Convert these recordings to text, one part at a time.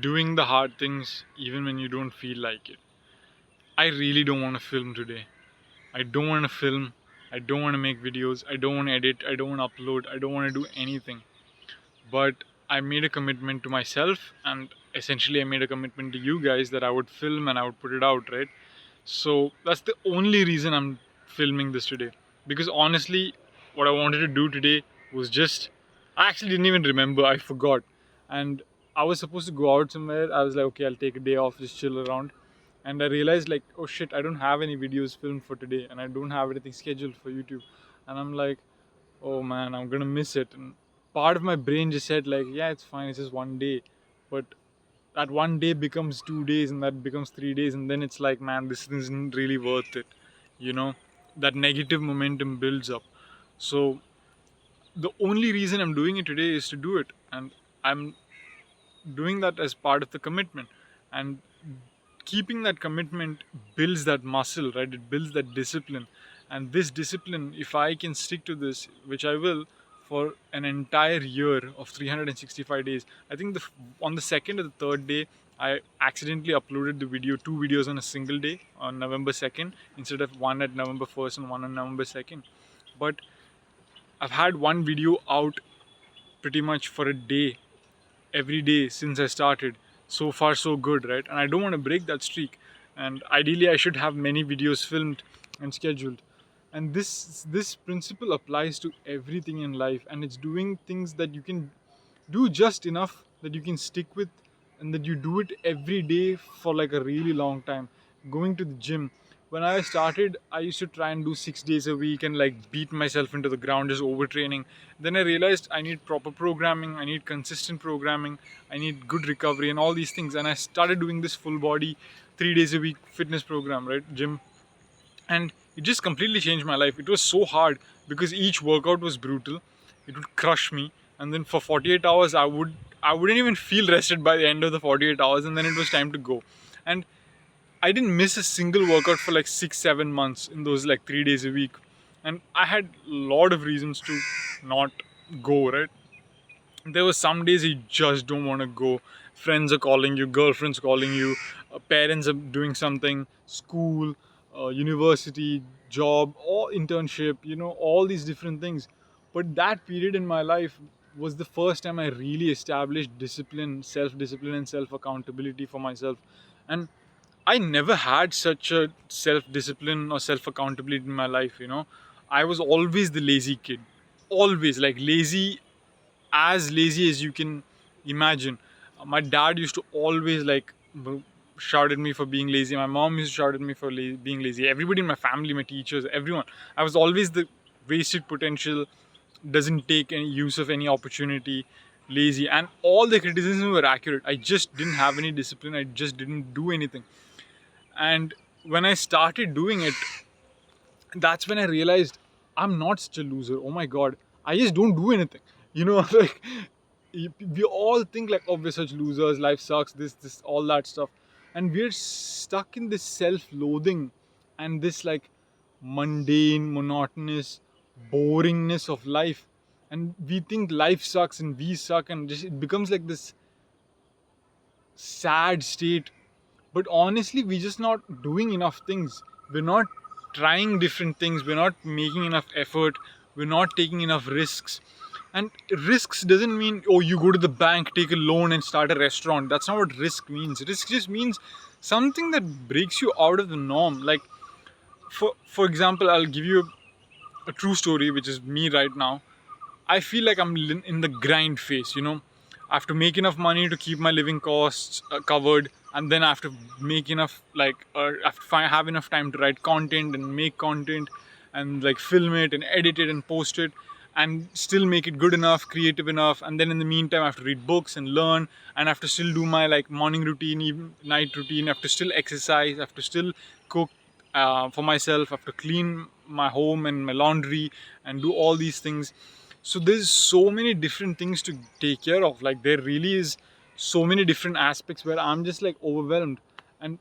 doing the hard things even when you don't feel like it. I really don't want to film today. I don't want to film. I don't want to make videos. I don't want to edit. I don't want to upload. I don't want to do anything. But I made a commitment to myself, and essentially I made a commitment to you guys that I would film and I would put it out, right? So that's the only reason I'm filming this today. Because honestly, what I wanted to do today was just, I actually didn't even remember, I forgot. And I was supposed to go out somewhere. I was like, okay, I'll take a day off, just chill around. And I realized, like, oh shit, I don't have any videos filmed for today, and I don't have anything scheduled for YouTube. And I'm like, oh man, I'm gonna miss it. And part of my brain just said, like, yeah, it's fine, it's just one day. But that one day becomes 2 days, and that becomes 3 days, and then it's like, man, this isn't really worth it. You know, that negative momentum builds up. So the only reason I'm doing it today is to do it, and I'm doing that as part of the commitment. And keeping that commitment builds that muscle, right? It builds that discipline. And this discipline, if I can stick to this, which I will, for an entire year of 365 days, I think on the second or the third day, I accidentally uploaded the video, two videos on a single day on November 2nd, instead of one at November 1st and one on November 2nd. But I've had one video out pretty much for a day every day since I started. So far, so good, right? And I don't want to break that streak. And ideally, I should have many videos filmed and scheduled. And this principle applies to everything in life, and it's doing things that you can do just enough that you can stick with, and that you do it every day for like a really long time. Going to the gym, when I started, I used to try and do 6 days a week and like beat myself into the ground, just overtraining. Then I realized I need proper programming, I need consistent programming, I need good recovery and all these things. And I started doing this full body 3 days a week fitness program, right? Gym. And it just completely changed my life. It was so hard because each workout was brutal. It would crush me, and then for 48 hours I wouldn't even feel rested by the end of the 48 hours, and then it was time to go. And I didn't miss a single workout for like 6 7 months in those like 3 days a week. And I had a lot of reasons to not go, right? There were some days you just don't want to go. Friends are calling you, girlfriends calling you, parents are doing something, school, university, job, or internship, all these different things. But that period in my life was the first time I really established discipline, self discipline, and self accountability for myself. And I never had such a self discipline or self accountability in my life. I was always the lazy kid, always, like, lazy as you can imagine. My dad used to always like shout at me for being lazy. My mom used to shout at me for being lazy. Everybody in my family, my teachers, everyone. I was always the wasted potential, doesn't take any use of any opportunity, lazy, and all the criticisms were accurate. I just didn't have any discipline. I just didn't do anything. And when I started doing it, that's when I realized I'm not such a loser. Oh my god, I just don't do anything. Like, we all think like, oh, we're such losers, life sucks, this, all that stuff. And we're stuck in this self-loathing and this like mundane, monotonous boringness of life. And we think life sucks and we suck, and just it becomes like this sad state. But honestly, we're just not doing enough things. We're not trying different things. We're not making enough effort. We're not taking enough risks. And risks doesn't mean, oh, you go to the bank, take a loan, and start a restaurant. That's not what risk means. Risk just means something that breaks you out of the norm. Like, for example, I'll give you a true story, which is me right now. I feel like I'm in the grind phase. I have to make enough money to keep my living costs covered, and then I have to make enough, like, I have to have enough time to write content and make content, and like film it and edit it and post it, and still make it good enough, creative enough. And then in the meantime, I have to read books and learn, and I have to still do my like morning routine, even night routine. I have to still exercise. I have to still cook for myself. I have to clean my home and my laundry and do all these things. So there's so many different things to take care of. Like, there really is so many different aspects where I'm just like overwhelmed. And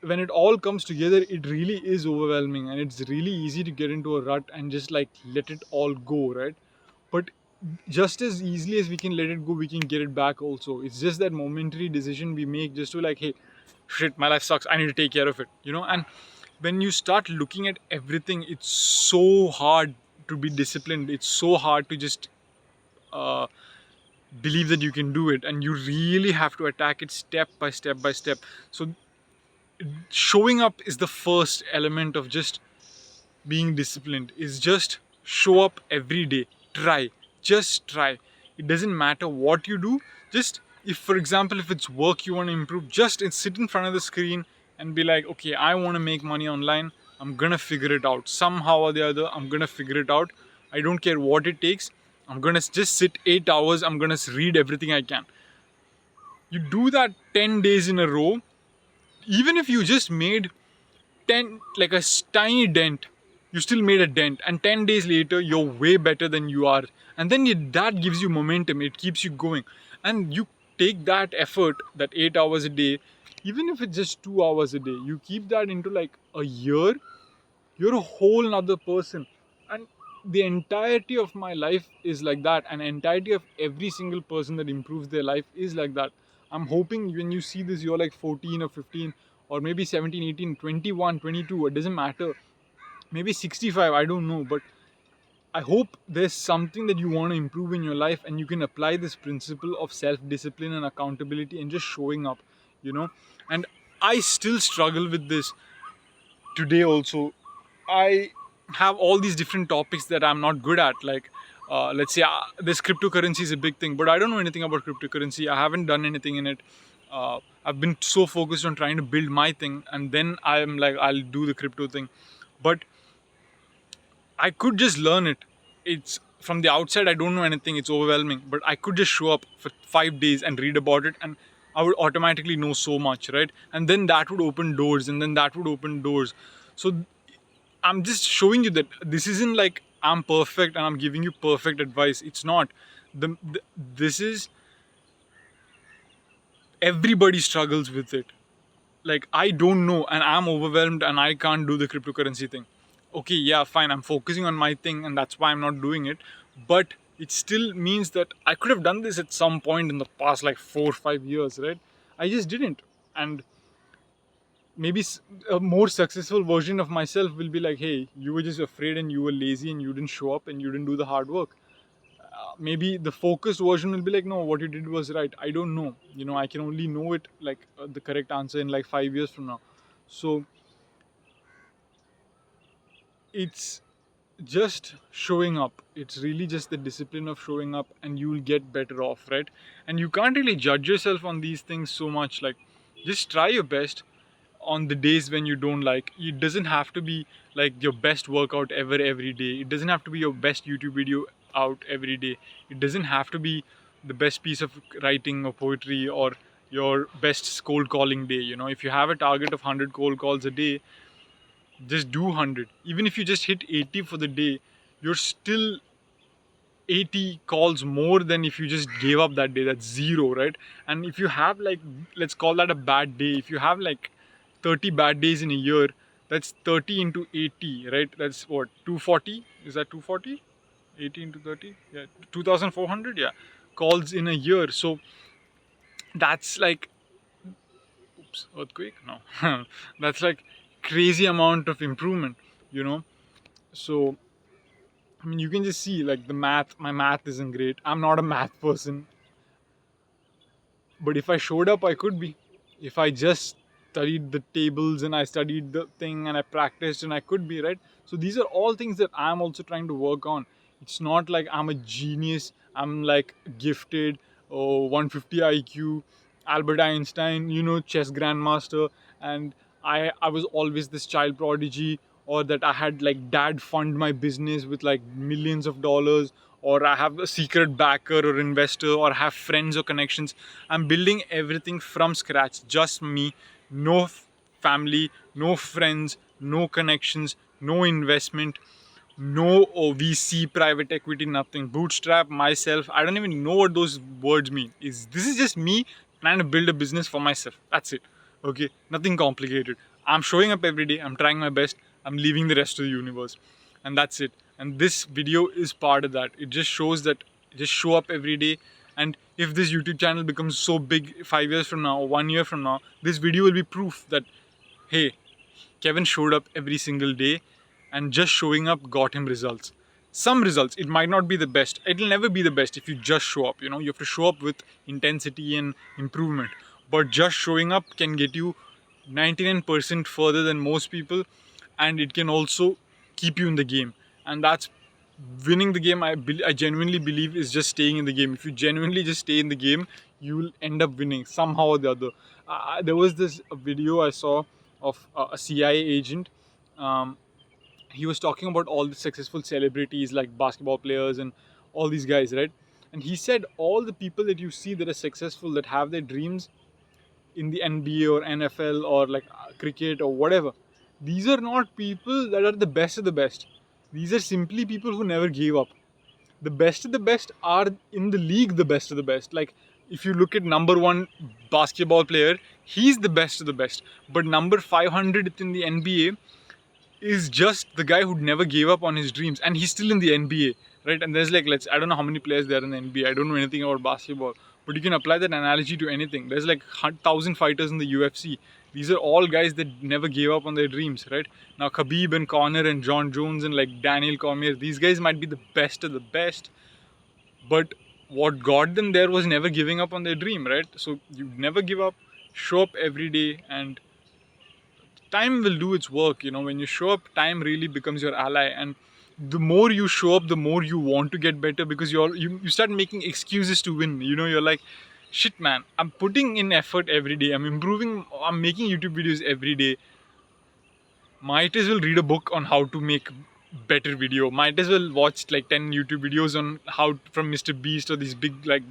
when it all comes together, it really is overwhelming, and it's really easy to get into a rut and just like let it all go, right? But just as easily as we can let it go, we can get it back also. It's just that momentary decision we make just to like, hey, shit, my life sucks, I need to take care of it, you know. And when you start looking at everything, it's so hard to be disciplined. It's so hard to just uh, believe that you can do it, and you really have to attack it step by step by step. So showing up is the first element of just being disciplined. Is just show up every day. Try. Just try. It doesn't matter what you do. Just, if for example, if it's work you want to improve, just sit in front of the screen and be like, okay, I want to make money online. I'm gonna figure it out somehow or the other. I'm gonna figure it out. I don't care what it takes. I'm gonna just sit 8 hours. I'm gonna read everything I can. You do that 10 days in a row. Even if you just made 10, like a tiny dent, you still made a dent, and 10 days later you're way better than you are. And then that gives you momentum, it keeps you going. And you take that effort, that 8 hours a day, even if it's just 2 hours a day, you keep that into like a year, you're a whole nother person. And the entirety of my life is like that, and entirety of every single person that improves their life is like that. I'm hoping when you see this, you're like 14 or 15 or maybe 17, 18, 21, 22, it doesn't matter, maybe 65, I don't know, but I hope there's something that you want to improve in your life, and you can apply this principle of self discipline and accountability and just showing up, you know. And I still struggle with this today also. I have all these different topics that I'm not good at. Like, let's say this cryptocurrency is a big thing, but I don't know anything about cryptocurrency. I haven't done anything in it. I've been so focused on trying to build my thing, and then I'm like, I'll do the crypto thing. But I could just learn it. It's from the outside, I don't know anything. It's overwhelming, but I could just show up for 5 days and read about it, and I would automatically know so much, right? And then that would open doors, and then that would open doors. So I'm just showing you that this isn't like I'm perfect and I'm giving you perfect advice. It's not. This is, everybody struggles with it. Like, I don't know and I'm overwhelmed and I can't do the cryptocurrency thing. Okay, yeah, fine. I'm focusing on my thing and that's why I'm not doing it. But it still means that I could have done this at some point in the past, like 4 or 5 years, right? I just didn't. And maybe a more successful version of myself will be like, hey, you were just afraid and you were lazy and you didn't show up and you didn't do the hard work. Maybe the focused version will be like, no, what you did was right. I don't know, you know, I can only know it like the correct answer in like 5 years from now. So it's just showing up. It's really just the discipline of showing up, and you will get better off, right? And you can't really judge yourself on these things so much. Like, just try your best on the days when you don't like. It doesn't have to be like your best workout ever every day. It doesn't have to be your best YouTube video out every day. It doesn't have to be the best piece of writing or poetry or your best cold calling day. You know, if you have a target of 100 cold calls a day, just do 100. Even if you just hit 80 for the day, you're still 80 calls more than if you just gave up that day. That's zero, right? And if you have like, let's call that a bad day, if you have like 30 bad days in a year, that's 30 into 80, right? That's what, 240? Is that 240? 80 into 30? Yeah, 2400. Yeah, calls in a year. So that's like, oops, earthquake, no. That's like crazy amount of improvement, you know. So I mean, you can just see like the math. My math isn't great. I'm not a math person. But if I showed up, I could be. If I just studied the tables and I studied the thing and I practiced, and I could be, right? So these are all things that I'm also trying to work on. It's not like I'm a genius. I'm like gifted, 150 IQ, Albert Einstein, you know, chess grandmaster, and I was always this child prodigy, or that I had like dad fund my business with like millions of dollars, or I have a secret backer or investor, or have friends or connections. I'm building everything from scratch, just me, no family, no friends, no connections, no investment, no VC, private equity, nothing. Bootstrap myself. I don't even know what those words mean. This is just me trying to build a business for myself. That's it. Okay, nothing complicated. I'm showing up every day. I'm trying my best. I'm leaving the rest of the universe, and that's it. And this video is part of that. It just shows that just show up every day. And if this YouTube channel becomes so big 5 years from now or 1 year from now, this video will be proof that, hey, Kevin showed up every single day, and just showing up got him results. Some results, it might not be the best. It'll never be the best if you just show up. You know, you have to show up with intensity and improvement. But just showing up can get you 99% further than most people, and it can also keep you in the game. And that's winning the game. I genuinely believe is just staying in the game. If you genuinely just stay in the game, you will end up winning somehow or the other. There was this video I saw of a CIA agent. Um, he was talking about all the successful celebrities like basketball players and all these guys, right? And he said all the people that you see that are successful, that have their dreams in the NBA or NFL or like cricket or whatever, these are not people that are the best of the best. These are simply people who never gave up. The best of the best are in the league, the best of the best. Like, if you look at number one basketball player, he's the best of the best. But number 500 in the NBA is just the guy who never gave up on his dreams, and he's still in the NBA, right? And there's like, I don't know how many players there in the NBA. I don't know anything about basketball, but you can apply that analogy to anything. There's like 1,000 fighters in the UFC. These are all guys that never gave up on their dreams, right? Now Khabib and Conor and John Jones and like Daniel Cormier, these guys might be the best of the best, but what got them there was never giving up on their dream, right? So you never give up, show up every day, and time will do its work. You know, when you show up, time really becomes your ally. And the more you show up, the more you want to get better, because you start making excuses to win. You know, you're like, shit man, I'm putting in effort every day, I'm improving, I'm making YouTube videos every day. Might as well read a book on how to make better video. Might as well watch like 10 YouTube videos on how, from Mr. Beast or these big like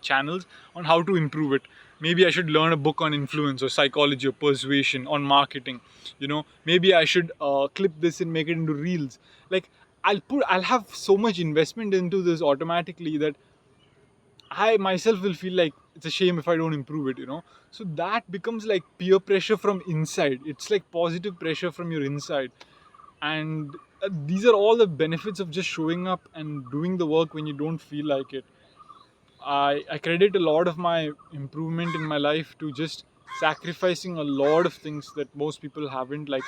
channels, on how to improve it. Maybe I should learn a book on influence or psychology or persuasion, on marketing. You know, maybe I should clip this and make it into reels. Like, I'll have so much investment into this automatically that I myself will feel like it's a shame if I don't improve it, you know. So that becomes like peer pressure from inside. It's like positive pressure from your inside. And these are all the benefits of just showing up and doing the work when you don't feel like it. I credit a lot of my improvement in my life to just sacrificing a lot of things that most people haven't, like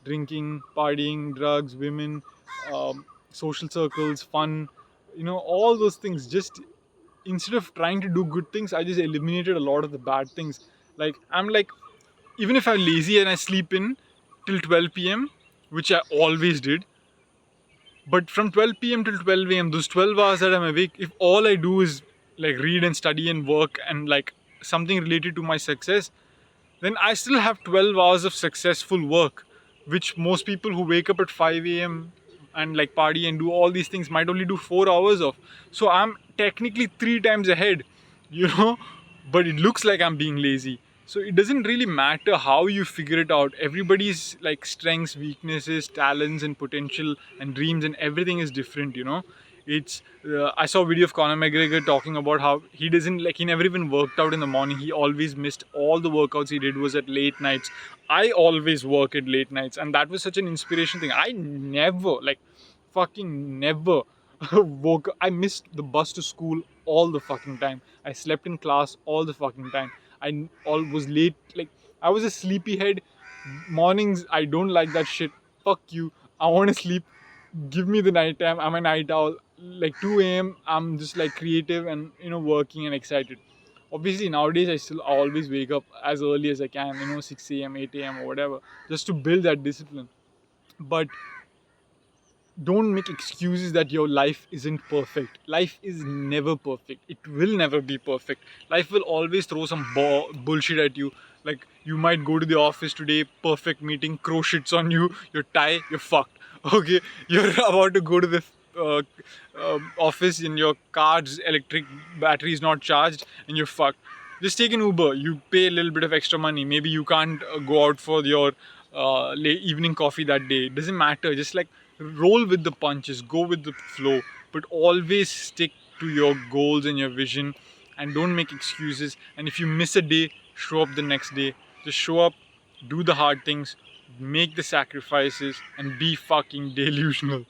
drinking, partying, drugs, women, social circles, fun, you know, all those things. Just instead of trying to do good things, I just eliminated a lot of the bad things. Like, I'm like, even if I'm lazy and I sleep in till 12 p.m., which I always did, but from 12 p.m. till 12 a.m., those 12 hours that I'm awake, if all I do is like read and study and work and like something related to my success, then I still have 12 hours of successful work, which most people who wake up at 5 a.m. and like party and do all these things might only do 4 hours of. So I'm technically 3 times ahead, you know, but it looks like I'm being lazy. So it doesn't really matter how you figure it out. Everybody's like strengths, weaknesses, talents, and potential and dreams and everything is different, you know. It's I saw a video of Conor McGregor talking about how he doesn't like, he never even worked out in the morning. He always missed all the workouts he did was at late nights. I always work at late nights, and that was such an inspiration thing. I never, like, fucking never woke. I missed the bus to school all the fucking time. I slept in class all the fucking time. I all was late. Like, I was a sleepyhead. Mornings, I don't like that shit. Fuck you. I want to sleep. Give me the night time. I'm a night owl. Like 2 a.m. I'm just like creative and, you know, working and excited. Obviously nowadays I always wake up as early as I can. You know, 6 a.m., 8 a.m. or whatever, just to build that discipline. But don't make excuses that your life isn't perfect. Life is never perfect. It will never be perfect. Life will always throw some bullshit at you. Like, you might go to the office today, perfect meeting, crow shits on you, your tie, you're fucked. Okay, you're about to go to the office and your car's electric battery is not charged and you're fucked. Just take an Uber. You pay a little bit of extra money. Maybe you can't go out for your evening coffee that day. It doesn't matter. Just like roll with the punches, go with the flow, but always stick to your goals and your vision, and don't make excuses. And if you miss a day, show up the next day. Just show up, do the hard things, make the sacrifices, and be fucking delusional.